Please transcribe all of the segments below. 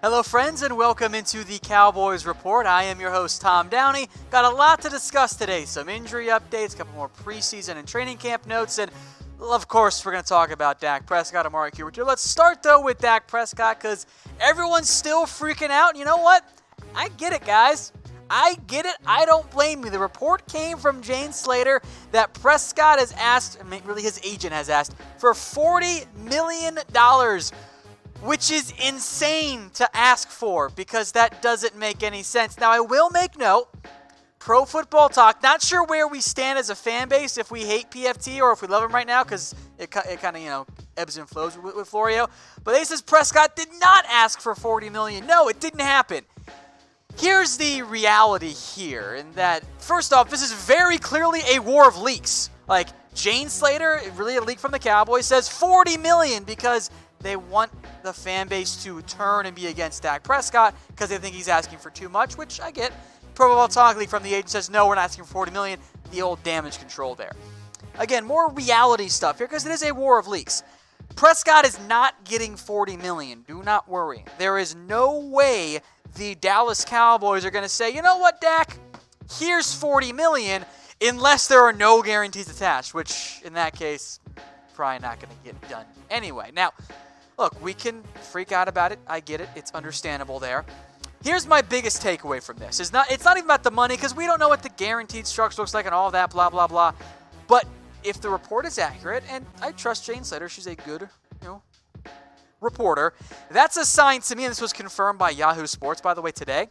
Hello friends and welcome into the Cowboys Report. I am your host Tom Downey. Got a lot to discuss today. Some injury updates, a couple more preseason and training camp notes, and of course we're going to talk about Dak Prescott, Amari Cooper too. Let's start though with Dak Prescott because everyone's still freaking out. You know what? I get it, guys. I get it. I don't blame you. The report came from Jane Slater that Prescott has asked, I mean, really his agent has asked, for $40 million. Which is insane to ask for because that doesn't make any sense. Now, I will make note, Pro Football Talk, not sure where we stand as a fan base, if we hate PFT or if we love him right now because it kind of, ebbs and flows with Florio. But they says Prescott did not ask for $40 million. No, it didn't happen. Here's the reality here, in that, first off, this is very clearly a war of leaks. Like, Jane Slater, really a leak from the Cowboys, says $40 million because they want the fan base to turn and be against Dak Prescott because they think he's asking for too much, which I get. Pro Football Talk leak from the agent says, no, we're not asking for $40 million. The old damage control there. Again, more reality stuff here because it is a war of leaks. Prescott is not getting $40 million. Do not worry. There is no way the Dallas Cowboys are going to say, you know what, Dak, here's $40 million, unless there are no guarantees attached, which in that case, probably not going to get done anyway. Now, look, we can freak out about it. I get it. It's understandable there. Here's my biggest takeaway from this. It's not even about the money because we don't know what the guaranteed structure looks like and all that, blah, blah, blah. But if the report is accurate, and I trust Jane Slater, she's a good, reporter, that's a sign to me, and this was confirmed by Yahoo Sports, by the way, today.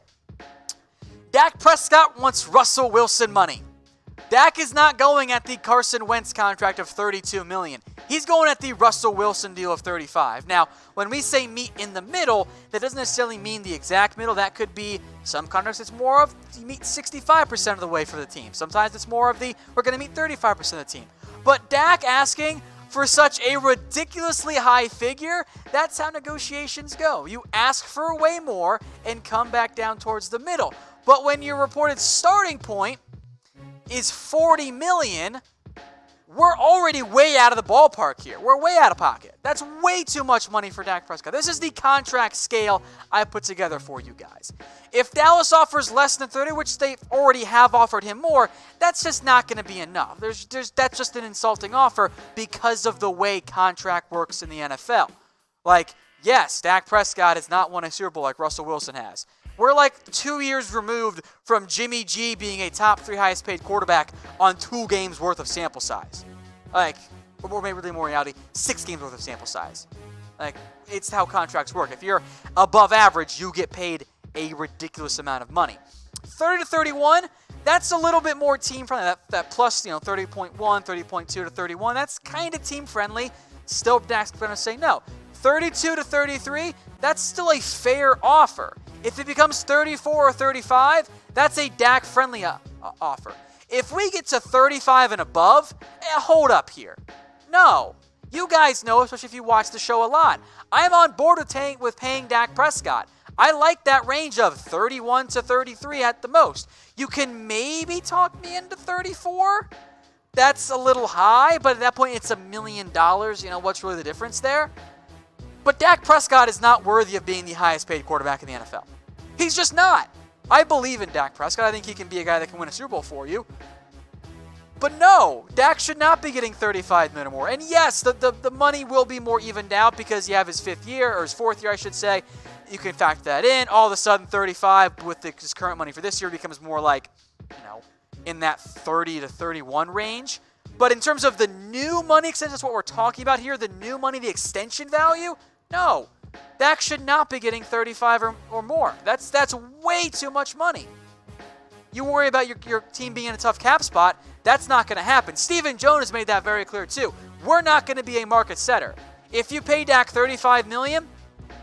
Dak Prescott wants Russell Wilson money. Dak is not going at the Carson Wentz contract of $32 million. He's going at the Russell Wilson deal of $35. Now, when we say meet in the middle, that doesn't necessarily mean the exact middle. That could be some contracts it's more of you meet 65% of the way for the team. Sometimes it's more of the we're going to meet 35% of the team. But Dak asking for such a ridiculously high figure, that's how negotiations go. You ask for way more and come back down towards the middle. But when your reported starting point is $40 million, we're already way out of the ballpark here. We're way out of pocket. That's way too much money for Dak Prescott. This is the contract scale I put together for you guys. If Dallas offers less than 30, which they already have offered him more, that's just not going to be enough. That's just an insulting offer because of the way contract works in the NFL. Like, yes, Dak Prescott has not won a Super Bowl like Russell Wilson has. We're like 2 years removed from Jimmy G being a top 3 highest paid quarterback on 2 games worth of sample size. Like, or maybe really more reality, 6 games worth of sample size. Like, it's how contracts work. If you're above average, you get paid a ridiculous amount of money. 30 to 31, that's a little bit more team friendly. That plus, 30.1, 30.2 to 31, that's kind of team friendly. Still, Dak's going to say no. 32 to 33, that's still a fair offer. If it becomes 34 or 35, that's a Dak-friendly offer. If we get to 35 and above, hold up here. No. You guys know, especially if you watch the show a lot, I'm on board with paying Dak Prescott. I like that range of 31 to 33 at the most. You can maybe talk me into 34. That's a little high, but at that point, it's $1 million. What's really the difference there? But Dak Prescott is not worthy of being the highest paid quarterback in the NFL. He's just not. I believe in Dak Prescott. I think he can be a guy that can win a Super Bowl for you. But no, Dak should not be getting $35 million or more. And yes, the money will be more evened out because you have his 4th year, I should say. You can factor that in. All of a sudden, 35 with his current money for this year becomes more like, in that 30 to 31 range. But in terms of the new money extension, that's what we're talking about here, the new money, the extension value, no. Dak should not be getting 35 or more. That's way too much money. You worry about your team being in a tough cap spot, that's not going to happen. Stephen Jones has made that very clear too. We're not going to be a market setter. If you pay Dak $35 million,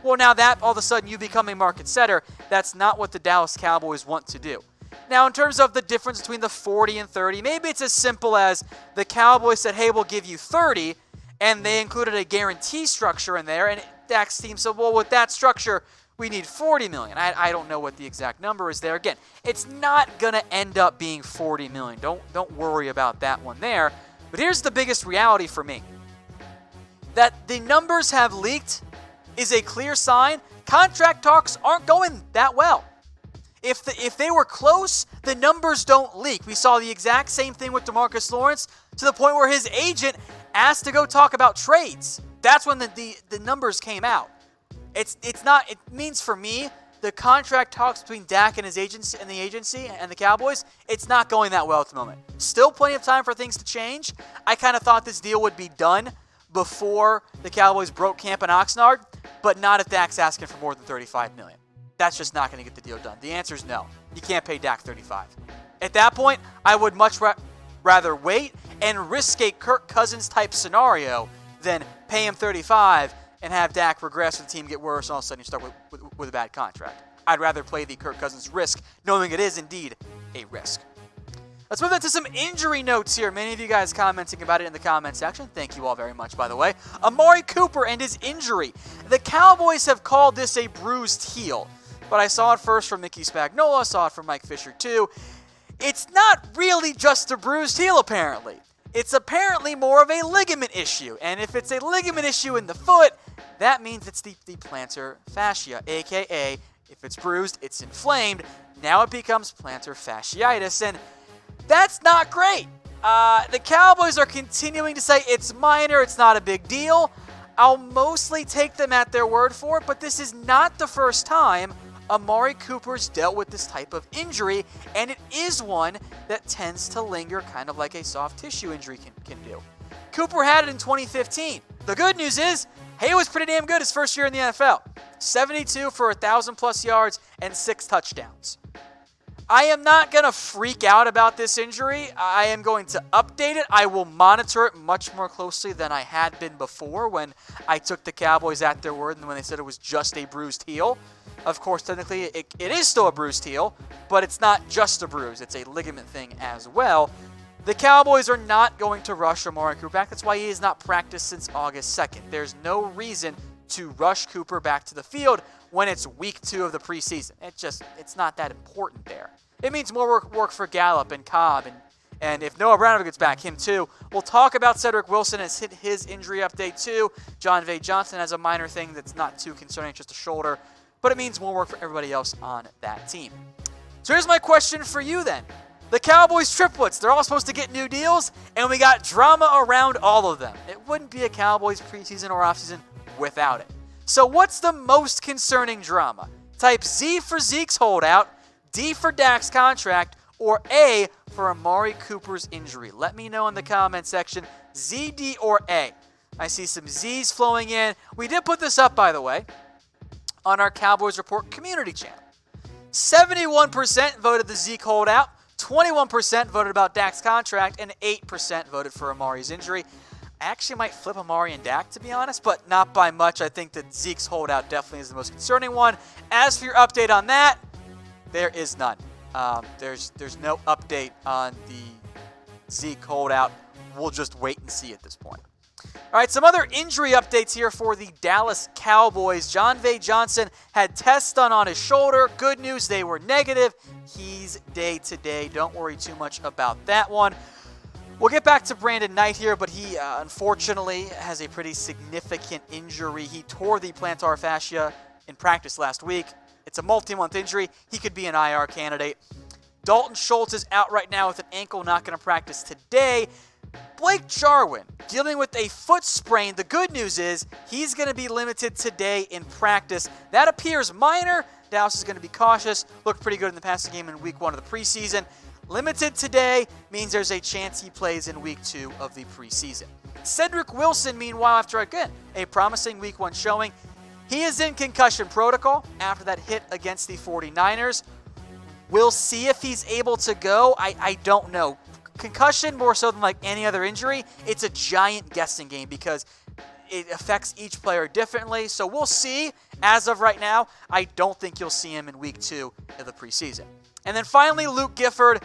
well, now that all of a sudden you become a market setter. That's not what the Dallas Cowboys want to do. Now, in terms of the difference between the 40 and 30, maybe it's as simple as the Cowboys said, hey, we'll give you 30, and they included a guarantee structure in there, and Dak's team said, well, with that structure, we need $40 million. I don't know what the exact number is there. Again, it's not going to end up being $40 million. Don't worry about that one there. But here's the biggest reality for me. That the numbers have leaked is a clear sign contract talks aren't going that well. If they were close, the numbers don't leak. We saw the exact same thing with DeMarcus Lawrence to the point where his agent asked to go talk about trades. That's when the numbers came out. It means for me, the contract talks between Dak and his agency and the Cowboys, it's not going that well at the moment. Still plenty of time for things to change. I kind of thought this deal would be done before the Cowboys broke camp in Oxnard, but not if Dak's asking for more than $35 million. That's just not going to get the deal done. The answer is no. You can't pay Dak $35. At that point, I would much rather wait and risk a Kirk Cousins type scenario than pay him $35 and have Dak regress and the team get worse and all of a sudden you start with a bad contract. I'd rather play the Kirk Cousins risk, knowing it is indeed a risk. Let's move on to some injury notes here. Many of you guys commenting about it in the comment section. Thank you all very much, by the way. Amari Cooper and his injury. The Cowboys have called this a bruised heel, but I saw it first from Mickey Spagnola, saw it from Mike Fisher too. It's not really just a bruised heel, apparently. It's apparently more of a ligament issue, and if it's a ligament issue in the foot, that means it's the plantar fascia, aka if it's bruised, it's inflamed. Now it becomes plantar fasciitis, and that's not great. The Cowboys are continuing to say it's minor, it's not a big deal. I'll mostly take them at their word for it, but this is not the first time Amari Cooper's dealt with this type of injury, and it is one that tends to linger kind of like a soft tissue injury can do. Cooper had it in 2015. The good news is, he was pretty damn good his first year in the NFL. 72 for 1,000+ yards and 6 touchdowns. I am not going to freak out about this injury. I am going to update it. I will monitor it much more closely than I had been before when I took the Cowboys at their word and when they said it was just a bruised heel. Of course, technically, it is still a bruised heel, but it's not just a bruise. It's a ligament thing as well. The Cowboys are not going to rush Amari Cooper back. That's why he has not practiced since August 2nd. There's no reason to rush Cooper back to the field when it's week 2 of the preseason. It's not that important there. It means more work for Gallup and Cobb, and if Noah Brown gets back, him too. We'll talk about Cedrick Wilson as hit his injury update too. John V. Johnson has a minor thing that's not too concerning, just a shoulder, but it means more work for everybody else on that team. So here's my question for you then. The Cowboys triplets, they're all supposed to get new deals, and we got drama around all of them. It wouldn't be a Cowboys preseason or offseason without it. So what's the most concerning drama? Type Z for Zeke's holdout, D for Dak's contract, or A for Amari Cooper's injury. Let me know in the comment section, Z, D, or A. I see some Z's flowing in. We did put this up, by the way, on our Cowboys Report community channel. 71% voted the Zeke holdout, 21% voted about Dak's contract, and 8% voted for Amari's injury. I actually might flip Amari and Dak, to be honest, but not by much. I think that Zeke's holdout definitely is the most concerning one. As for your update on that, there is none. There's no update on the Zeke holdout. We'll just wait and see at this point. All right, some other injury updates here for the Dallas Cowboys. John V. Johnson had tests done on his shoulder. Good news, they were negative. He's day-to-day. Don't worry too much about that one. We'll get back to Brandon Knight here, but he unfortunately has a pretty significant injury. He tore the plantar fascia in practice last week. It's a multi-month injury. He could be an IR candidate. Dalton Schultz is out right now with an ankle, not going to practice today. Blake Jarwin dealing with a foot sprain. The good news is he's going to be limited today in practice. That appears minor. Dallas is going to be cautious. Looked pretty good in the passing game in week 1 of the preseason. Limited today means there's a chance he plays in week 2 of the preseason. Cedrick Wilson, meanwhile, after again a promising week 1 showing, he is in concussion protocol after that hit against the 49ers. We'll see if he's able to go. I don't know. Concussion, more so than like any other injury, it's a giant guessing game because it affects each player differently. So we'll see. As of right now, I don't think you'll see him in week 2 of the preseason. And then finally, Luke Gifford.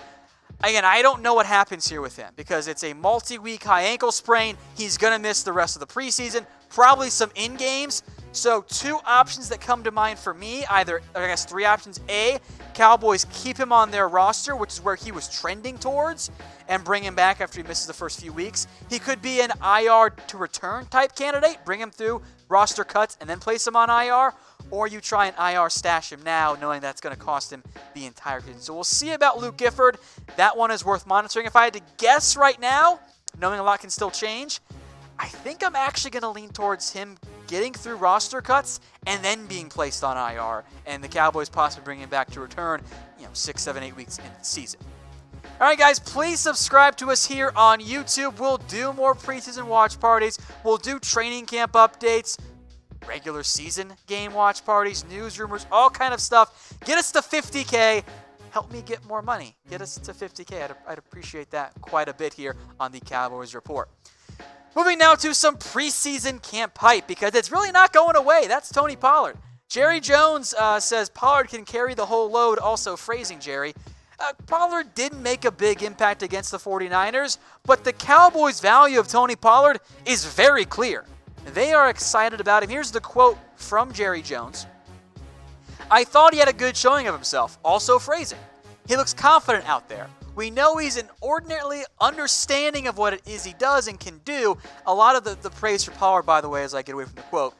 Again, I don't know what happens here with him because it's a multi-week high ankle sprain. He's going to miss the rest of the preseason, probably some in-games. So 2 options that come to mind for me, either, I guess 3 options. A, Cowboys keep him on their roster, which is where he was trending towards, and bring him back after he misses the first few weeks. He could be an IR to return type candidate, bring him through roster cuts and then place him on IR. or you try and IR stash him now, knowing that's going to cost him the entire season. So we'll see about Luke Gifford. That one is worth monitoring. If I had to guess right now, knowing a lot can still change, I think I'm actually going to lean towards him getting through roster cuts and then being placed on IR, and the Cowboys possibly bringing him back to return, 6, 7, 8 weeks into the season. All right, guys, please subscribe to us here on YouTube. We'll do more preseason watch parties. We'll do training camp updates, regular season game watch parties, news, rumors, all kind of stuff. Get us to 50K. Help me get more money. Get us to 50K. I'd appreciate that quite a bit here on the Cowboys Report. Moving now to some preseason camp hype, because it's really not going away. That's Tony Pollard. Jerry Jones says Pollard can carry the whole load. Also phrasing Jerry. Pollard didn't make a big impact against the 49ers, but the Cowboys' value of Tony Pollard is very clear. They are excited about him. Here's the quote from Jerry Jones. I thought he had a good showing of himself. Also phrasing. He looks confident out there. We know he's inordinately understanding of what it is he does and can do. A lot of the praise for Pollard, by the way, as I get away from the quote,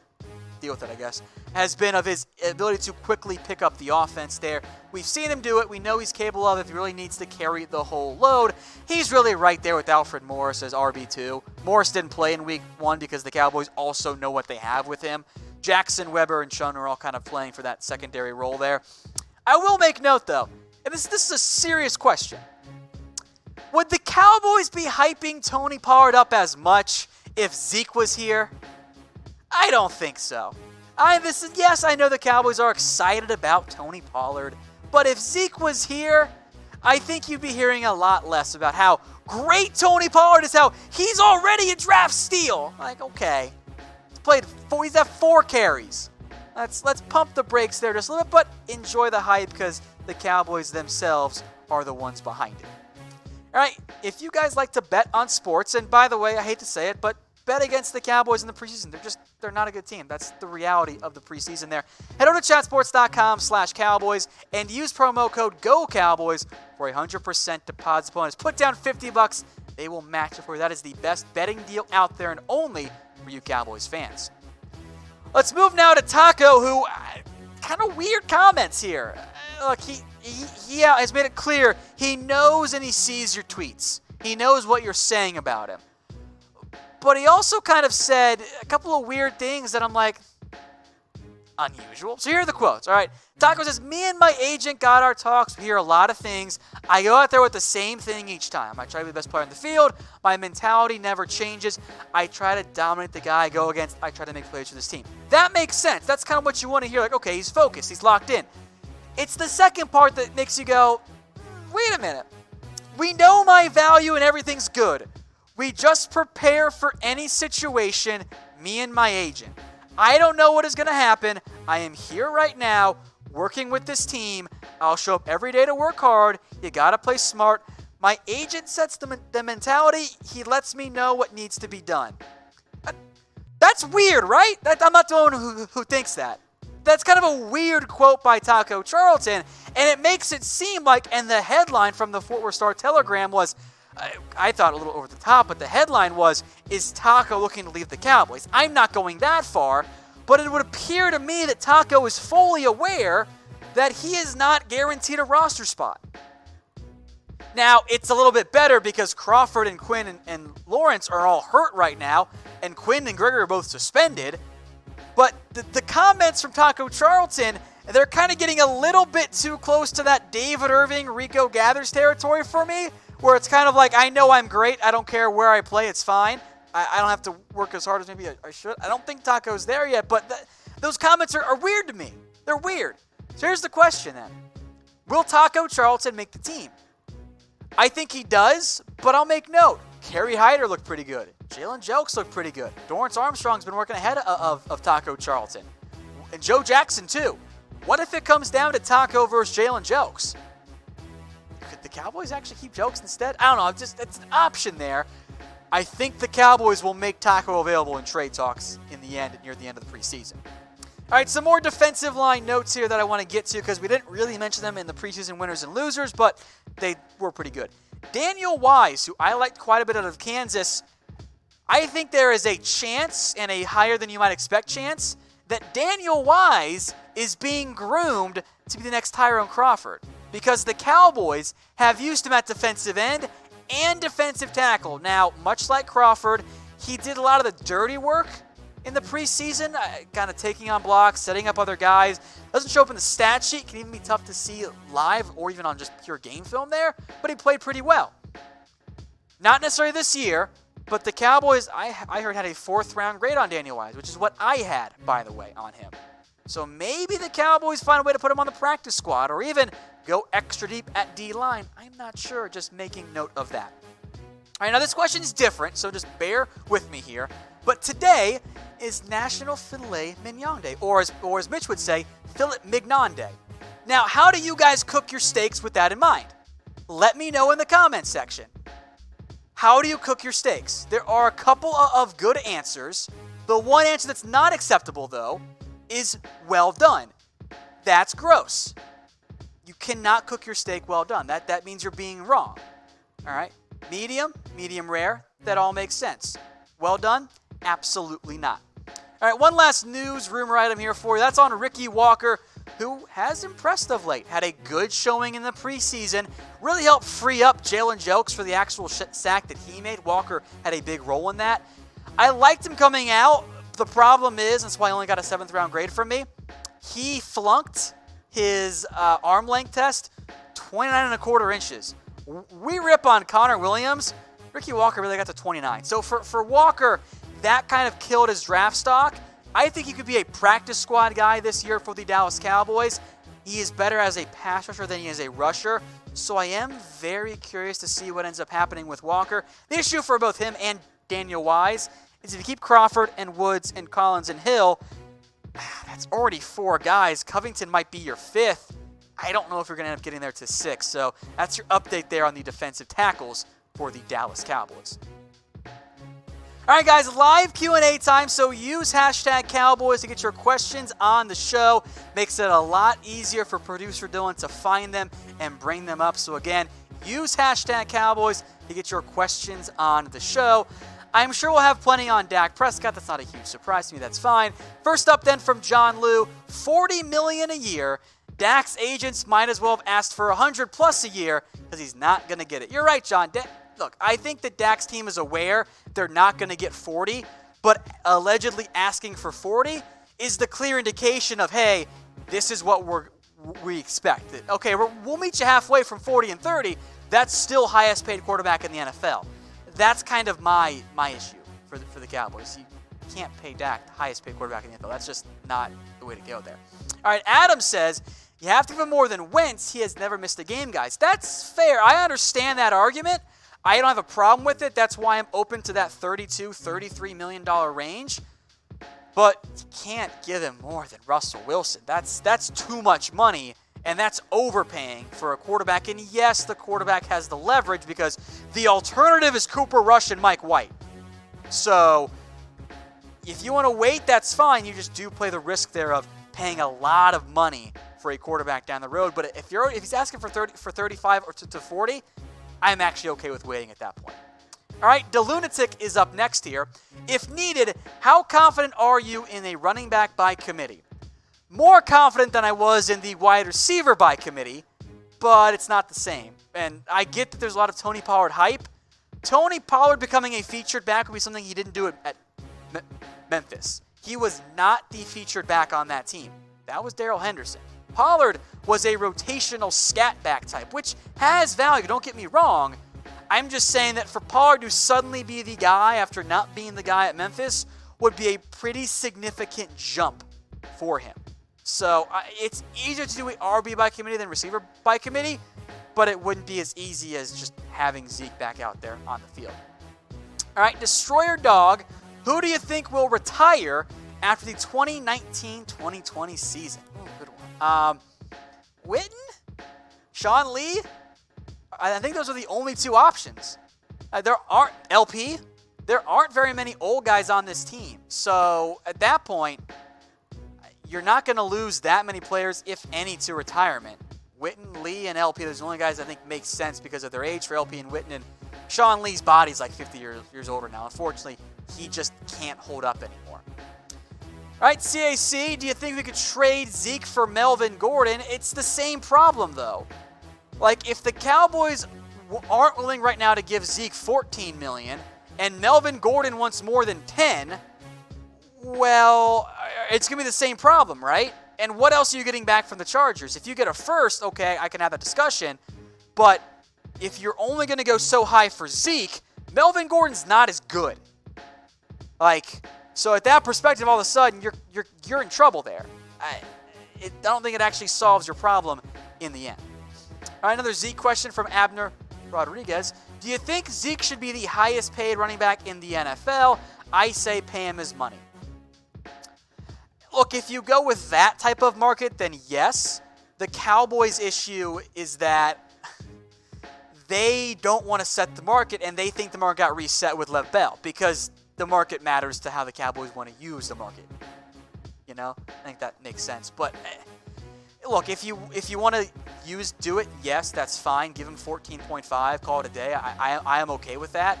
deal with it, I guess, has been of his ability to quickly pick up the offense there. We've seen him do it. We know he's capable of it. If he really needs to carry the whole load, he's really right there with Alfred Morris as RB2. Morris didn't play in week 1 because the Cowboys also know what they have with him. Jackson, Weber, and Chun are all kind of playing for that secondary role there. I will make note, though, and this is a serious question. Would the Cowboys be hyping Tony Pollard up as much if Zeke was here? I don't think so. Yes, I know the Cowboys are excited about Tony Pollard, but if Zeke was here, I think you'd be hearing a lot less about how great Tony Pollard is, how he's already a draft steal. Like, okay, he's at 4 carries. Let's pump the brakes there just a little bit, but enjoy the hype because the Cowboys themselves are the ones behind it. All right, if you guys like to bet on sports, and by the way, I hate to say it, but bet against the Cowboys in the preseason. They're not a good team. That's the reality of the preseason there. Head over to chatsports.com/Cowboys and use promo code GOCowboys for 100% deposit bonus. Put down $50. They will match it for you. That is the best betting deal out there and only for you Cowboys fans. Let's move now to Taco, who kind of weird comments here. Look, he has made it clear he knows and he sees your tweets. He knows what you're saying about him. But he also kind of said a couple of weird things that I'm like, unusual. So here are the quotes, all right? Taco says, me and my agent got our talks. We hear a lot of things. I go out there with the same thing each time. I try to be the best player on the field. My mentality never changes. I try to dominate the guy I go against. I try to make plays for this team. That makes sense. That's kind of what you want to hear. Like, okay, he's focused. He's locked in. It's the second part that makes you go, wait a minute. We know my value and everything's good. We just prepare for any situation, me and my agent. I don't know what is going to happen. I am here right now working with this team. I'll show up every day to work hard. You got to play smart. My agent sets the mentality. He lets me know what needs to be done. That's weird, right? I'm not the one who thinks that. That's kind of a weird quote by Taco Charlton, and it makes it seem like, and the headline from the Fort Worth Star-Telegram was, I thought a little over the top, but the headline was, is Taco looking to leave the Cowboys? I'm not going that far, but it would appear to me that Taco is fully aware that he is not guaranteed a roster spot. Now, it's a little bit better because Crawford and Quinn and Lawrence are all hurt right now, and Quinn and Gregory are both suspended. But the comments from Taco Charlton, they're kind of getting a little bit too close to that David Irving, Rico Gathers territory for me, where it's kind of like, I know I'm great. I don't care where I play. It's fine. I don't have to work as hard as maybe I should. I don't think Taco's there yet, but those comments are weird to me. They're weird. So here's the question then. Will Taco Charlton make the team? I think he does, but I'll make note. Kerry Hyder looked pretty good. Jalen Jelks looked pretty good. Dorrance Armstrong's been working ahead of Taco Charlton. And Joe Jackson, too. What if it comes down to Taco versus Jalen Jelks? Could the Cowboys actually keep Jelks instead? I don't know. It's an option there. I think the Cowboys will make Taco available in trade talks in the end, near the end of the preseason. All right, some more defensive line notes here that I want to get to because we didn't really mention them in the preseason winners and losers, but they were pretty good. Daniel Wise, who I liked quite a bit out of Kansas, I think there is a chance, and a higher than you might expect chance, that Daniel Wise is being groomed to be the next Tyrone Crawford, because the Cowboys have used him at defensive end and defensive tackle. Now, much like Crawford, he did a lot of the dirty work in the preseason, kind of taking on blocks, setting up other guys. Doesn't show up in the stat sheet, can even be tough to see live or even on just pure game film there, but he played pretty well. Not necessarily this year, but the Cowboys, I heard, had a 4th-round grade on Daniel Wise, which is what I had, by the way, on him. So maybe the Cowboys find a way to put him on the practice squad or even go extra deep at D-line. I'm not sure, just making note of that. All right, now this question is different, so just bear with me here. But today is National Filet Mignon Day, or as Mitch would say, Filet Mignon Day. Now, how do you guys cook your steaks with that in mind? Let me know in the comments section. How do you cook your steaks? There are a couple of good answers. The one answer that's not acceptable, though, is well done. That's gross. You cannot cook your steak well done. That means you're being wrong. All right? Medium rare, that all makes sense. Well done? Absolutely not. All right, one last news rumor item here for you. That's on Ricky Walker, who has impressed of late. Had a good showing in the preseason. Really helped free up Jalen Jokes for the actual sack that he made. Walker had a big role in that. I liked him coming out. The problem is, that's why I only got a 7th-round grade from me, he flunked his arm length test 29.25 inches. We rip on Connor Williams. Ricky Walker really got to 29. So for Walker, that kind of killed his draft stock. I think he could be a practice squad guy this year for the Dallas Cowboys. He is better as a pass rusher than he is a rusher. So I am very curious to see what ends up happening with Walker. The issue for both him and Daniel Wise is if you keep Crawford and Woods and Collins and Hill, that's already 4 guys. Covington might be your 5th. I don't know if you're going to end up getting there to 6. So that's your update there on the defensive tackles for the Dallas Cowboys. All right, guys, live Q&A time, so use hashtag Cowboys to get your questions on the show. Makes it a lot easier for producer Dylan to find them and bring them up. So again, use hashtag Cowboys to get your questions on the show. I'm sure we'll have plenty on Dak Prescott. That's not a huge surprise to me. That's fine. First up then from John Liu, $40 million a year. Dak's agents might as well have asked for $100+ a year because he's not going to get it. You're right, John. Look, I think that Dak's team is aware they're not going to get 40, but allegedly asking for 40 is the clear indication of, hey, this is what we expect. Okay, we'll meet you halfway from 40 and 30. That's still highest paid quarterback in the NFL. That's kind of my issue for the Cowboys. You can't pay Dak the highest paid quarterback in the NFL. That's just not the way to go there. All right, Adam says, you have to give him more than Wentz. He has never missed a game, guys. That's fair. I understand that argument. I don't have a problem with it. That's why I'm open to that $32, $33 million range. But you can't give him more than Russell Wilson. That's too much money, and that's overpaying for a quarterback. And yes, the quarterback has the leverage because the alternative is Cooper Rush and Mike White. So if you want to wait, that's fine. You just do play the risk there of paying a lot of money for a quarterback down the road. But if he's asking for 35 or to 40, I'm actually okay with waiting at that point. All right, DeLunatic is up next here. If needed, how confident are you in a running back by committee? More confident than I was in the wide receiver by committee, but it's not the same. And I get that there's a lot of Tony Pollard hype. Tony Pollard becoming a featured back would be something he didn't do at Memphis. He was not the featured back on that team. That was Darrell Henderson. Pollard was a rotational scat back type, which has value, don't get me wrong. I'm just saying that for Pollard to suddenly be the guy after not being the guy at Memphis would be a pretty significant jump for him. So it's easier to do an RB by committee than receiver by committee, but it wouldn't be as easy as just having Zeke back out there on the field. All right, Destroyer Dog, who do you think will retire after the 2019-2020 season? Ooh, good one. Witten? Sean Lee? I think those are the only 2 options. There aren't LP. There aren't very many old guys on this team. So at that point, you're not going to lose that many players, if any, to retirement. Witten, Lee, and LP, those are the only guys I think make sense because of their age for LP and Witten. And Sean Lee's body's like 50 years older now. Unfortunately, he just can't hold up anymore. All right, CAC, do you think we could trade Zeke for Melvin Gordon? It's the same problem, though. Like, if the Cowboys aren't willing right now to give Zeke $14 million and Melvin Gordon wants more than 10, well, it's going to be the same problem, right? And what else are you getting back from the Chargers? If you get a first, okay, I can have that discussion. But if you're only going to go so high for Zeke, Melvin Gordon's not as good. Like, so at that perspective, all of a sudden, you're in trouble there. I don't think it actually solves your problem in the end. All right, another Zeke question from Abner Rodriguez. Do you think Zeke should be the highest paid running back in the NFL? I say pay him his money. Look, if you go with that type of market, then yes. The Cowboys' issue is that they don't want to set the market, and they think the market got reset with Lev Bell because the market matters to how the Cowboys want to use the market. You know, I think that makes sense. But look, if you want to do it, yes, that's fine. Give him 14.5, call it a day. I am okay with that,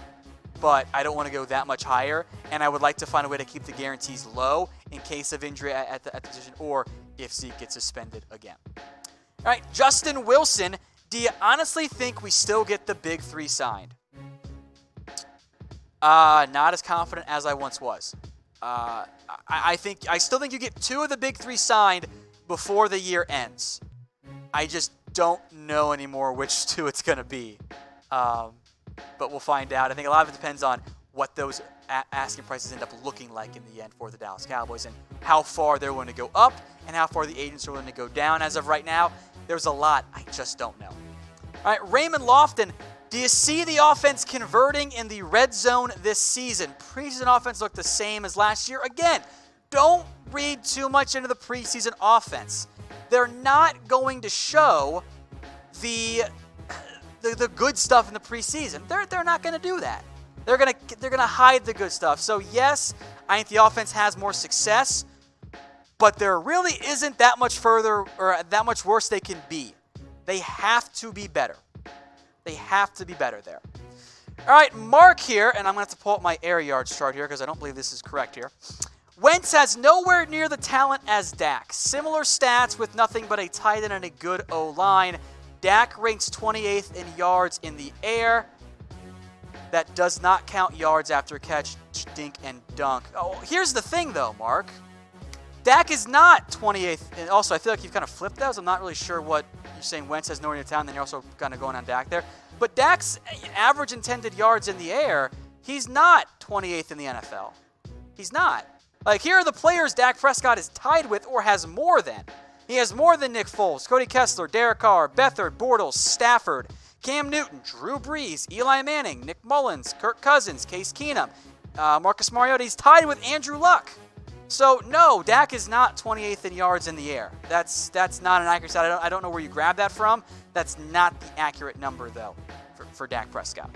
but I don't want to go that much higher, and I would like to find a way to keep the guarantees low in case of injury at the position or if Zeke gets suspended again. All right, Justin Wilson, do you honestly think we still get the big three signed? Not as confident as I once was. I still think you get two of the big three signed before the year ends. I just don't know anymore which two it's going to be. But we'll find out. I think a lot of it depends on what those asking prices end up looking like in the end for the Dallas Cowboys and how far they're willing to go up and how far the agents are willing to go down. As of right now, there's a lot I just don't know. All right, Raymond Lofton, do you see the offense converting in the red zone this season? Preseason offense looked the same as last year. Again, don't read too much into the preseason offense. They're not going to show the good stuff in the preseason. They're not going to do that. They're going to hide the good stuff. So yes, I think the offense has more success, but there really isn't that much further or that much worse they can be. They have to be better. They have to be better there. All right, Mark here, and I'm going to have to pull up my air yards chart here because I don't believe this is correct here. Wentz has nowhere near the talent as Dak. Similar stats with nothing but a tight end and a good O-line. Dak ranks 28th in yards in the air. That does not count yards after catch, dink, and dunk. Oh, here's the thing, though, Mark. Dak is not 28th. And also, I feel like you've kind of flipped those. I'm not really sure what you're saying. Wentz has nowhere near talent, then you're also kind of going on Dak there. But Dak's average intended yards in the air, he's not 28th in the NFL. He's not. Like, here are the players Dak Prescott is tied with or has more than. He has more than Nick Foles, Cody Kessler, Derek Carr, Beathard, Bortles, Stafford, Cam Newton, Drew Brees, Eli Manning, Nick Mullins, Kirk Cousins, Case Keenum, Marcus Mariota. He's tied with Andrew Luck. So, no, Dak is not 28th in yards in the air. That's not an accurate stat. I don't know where you grabbed that from. That's not the accurate number, though, for Dak Prescott.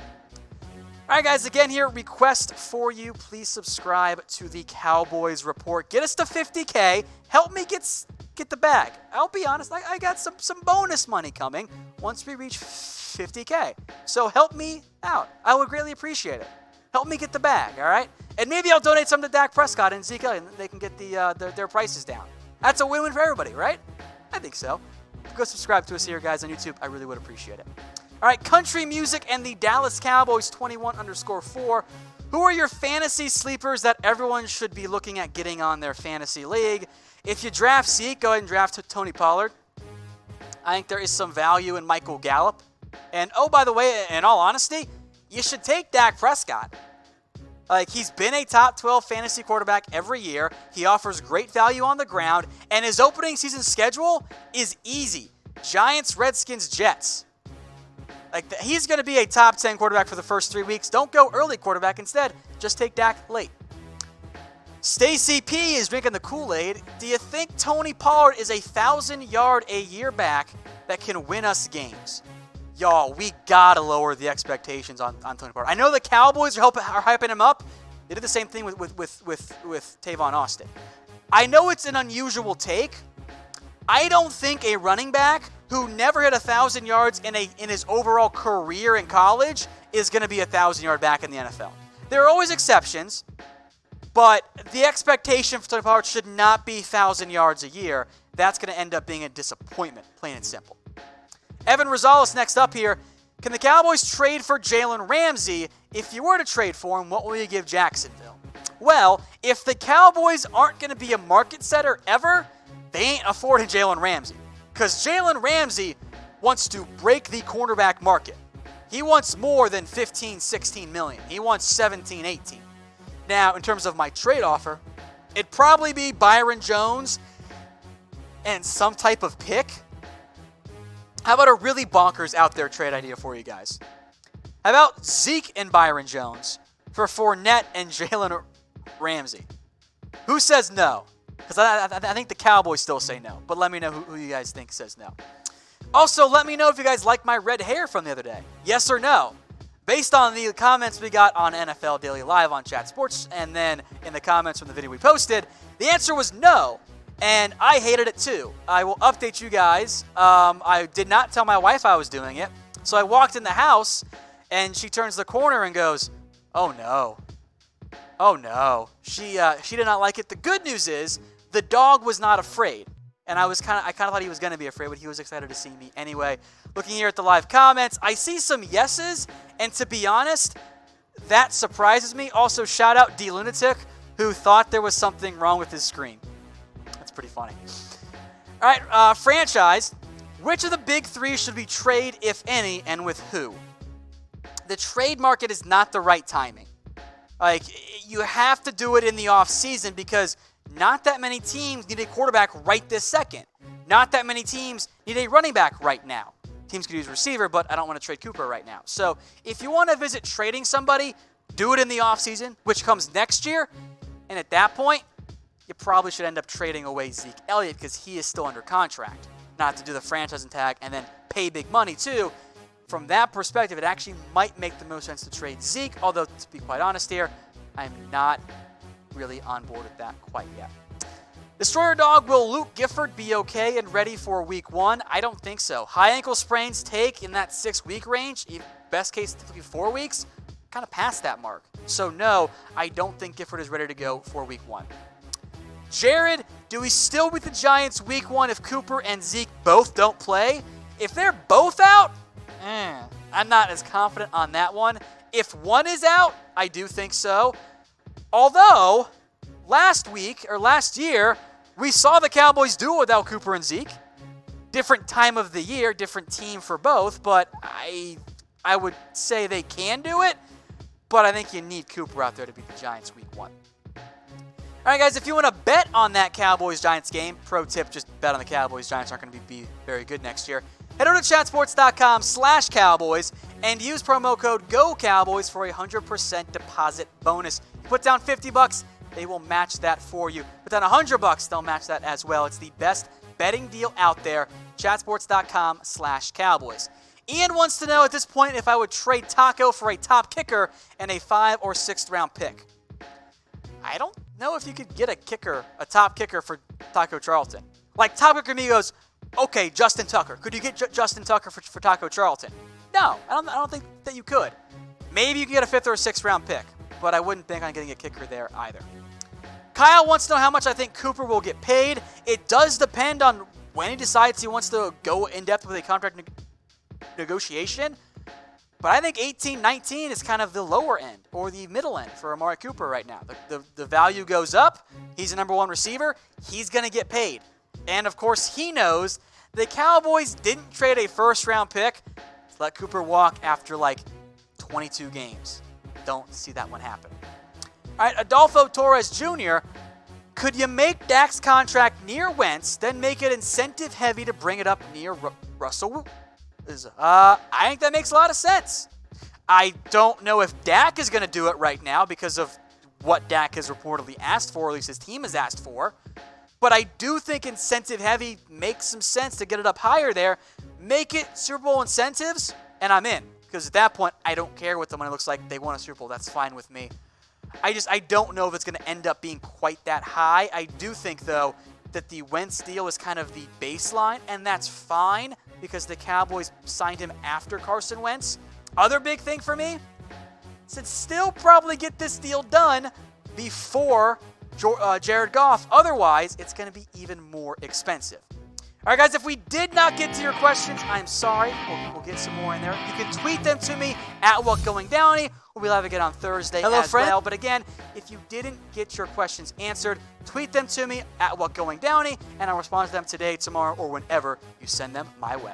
All right, guys, again here, request for you. Please subscribe to the Cowboys Report. Get us to 50K. Help me get the bag. I'll be honest, I got some bonus money coming once we reach 50K. So help me out. I would greatly appreciate it. Help me get the bag, all right? And maybe I'll donate some to Dak Prescott and Zeke Elliott, and they can get their prices down. That's a win-win for everybody, right? I think so. Go subscribe to us here, guys, on YouTube. I really would appreciate it. All right, country music and the Dallas Cowboys 21_4. Who are your fantasy sleepers that everyone should be looking at getting on their fantasy league? If you draft Zeke, go ahead and draft Tony Pollard. I think there is some value in Michael Gallup. And, oh, by the way, in all honesty, you should take Dak Prescott. Like, he's been a top 12 fantasy quarterback every year. He offers great value on the ground. And his opening season schedule is easy. Giants, Redskins, Jets. Like, he's going to be a top 10 quarterback for the first 3 weeks. Don't go early quarterback instead. Just take Dak late. Stacy P is drinking the Kool-Aid. Do you think Tony Pollard is a 1,000-yard-a-year back that can win us games? Y'all, we got to lower the expectations on Tony Pollard. I know the Cowboys are hyping him up. They did the same thing with Tavon Austin. I know it's an unusual take. I don't think a running back who never hit 1,000 yards in his overall career in college is going to be a 1,000-yard back in the NFL. There are always exceptions, But the expectation for Tony Pollard should not be 1,000 yards a year. That's going to end up being a disappointment, plain and simple. Evan Rosales next up here. Can the Cowboys trade for Jalen Ramsey? If you were to trade for him, what will you give Jacksonville? Well, if the Cowboys aren't going to be a market setter ever, they ain't affording Jalen Ramsey. Because Jalen Ramsey wants to break the cornerback market. He wants more than 15, 16 million. He wants 17, 18. Now, in terms of my trade offer, it'd probably be Byron Jones and some type of pick. How about a really bonkers out there trade idea for you guys? How about Zeke and Byron Jones for Fournette and Jalen Ramsey? Who says no? Because I think the Cowboys still say no. But let me know who you guys think says no. Also, let me know if you guys like my red hair from the other day. Yes or no? Based on the comments we got on NFL Daily Live on Chat Sports, and then in the comments from the video we posted, the answer was no. And I hated it too. I will update you guys. I did not tell my wife I was doing it. So I walked in the house, and she turns the corner and goes, "Oh no. Oh no." She did not like it. The good news is the dog was not afraid. And I kind of thought he was going to be afraid, but he was excited to see me anyway. Looking here at the live comments, I see some yeses, and to be honest, that surprises me. Also, shout out D-Lunatic, who thought there was something wrong with his screen. That's pretty funny. All right, franchise. Which of the big three should we trade, if any, and with who? The trade market is not the right timing. Like, you have to do it in the offseason because not that many teams need a quarterback right this second. Not that many teams need a running back right now. Teams could use a receiver, but I don't want to trade Cooper right now. So if you want to visit trading somebody, do it in the offseason, which comes next year. And at that point, you probably should end up trading away Zeke Elliott because he is still under contract. Not to do the franchising tag and then pay big money too. From that perspective, it actually might make the most sense to trade Zeke. Although, to be quite honest here, I'm not really on board with that quite yet. Destroyer Dog, will Luke Gifford be okay and ready for week 1? I don't think so. High ankle sprains take in that 6-week range, best case typically 4 weeks, kind of past that mark. So no, I don't think Gifford is ready to go for week 1. Jared, do we still beat the Giants week 1 if Cooper and Zeke both don't play? If they're both out, I'm not as confident on that one. If one is out, I do think so. Although, last year, we saw the Cowboys do it without Cooper and Zeke. Different time of the year, different team for both, but I would say they can do it, but I think you need Cooper out there to beat the Giants week 1. All right, guys, if you want to bet on that Cowboys-Giants game, pro tip, just bet on the Cowboys. Giants aren't going to be very good next year. Head over to chatsports.com/Cowboys and use promo code GOCowboys for a 100% deposit bonus. Put down $50, they will match that for you. Put down $100, they'll match that as well. It's the best betting deal out there. Chatsports.com/Cowboys. Ian wants to know at this point if I would trade Taco for a top kicker and a 5th or 6th round pick. I don't know if you could get a top kicker for Taco Charlton. Like, top kicker to me goes, okay, Justin Tucker. Could you get Justin Tucker for Taco Charlton? No, I don't think that you could. Maybe you can get a 5th or a 6th round pick, but I wouldn't think on getting a kicker there either. Kyle wants to know how much I think Cooper will get paid. It does depend on when he decides he wants to go in-depth with a contract negotiation, but I think 18, 19 is kind of the lower end or the middle end for Amari Cooper right now. The value goes up. He's a number 1 receiver. He's going to get paid. And, of course, he knows the Cowboys didn't trade a 1st-round pick to let Cooper walk after, 22 games. Don't see that one happen. All right, Adolfo Torres Jr., could you make Dak's contract near Wentz, then make it incentive-heavy to bring it up near Russell? I think that makes a lot of sense. I don't know if Dak is going to do it right now because of what Dak has reportedly asked for, or at least his team has asked for. But I do think incentive-heavy makes some sense to get it up higher there. Make it Super Bowl incentives, and I'm in. Because at that point, I don't care what the money looks like. They won a Super Bowl. That's fine with me. I don't know if it's going to end up being quite that high. I do think, though, that the Wentz deal is kind of the baseline, and that's fine because the Cowboys signed him after Carson Wentz. Other big thing for me is to still probably get this deal done before Jared Goff. Otherwise, it's going to be even more expensive. All right, guys, if we did not get to your questions, I'm sorry. We'll get some more in there. You can tweet them to me at WhatGoingDowney. We'll have it again on Thursday as well. But again, if you didn't get your questions answered, tweet them to me at WhatGoingDowney, and I'll respond to them today, tomorrow, or whenever you send them my way.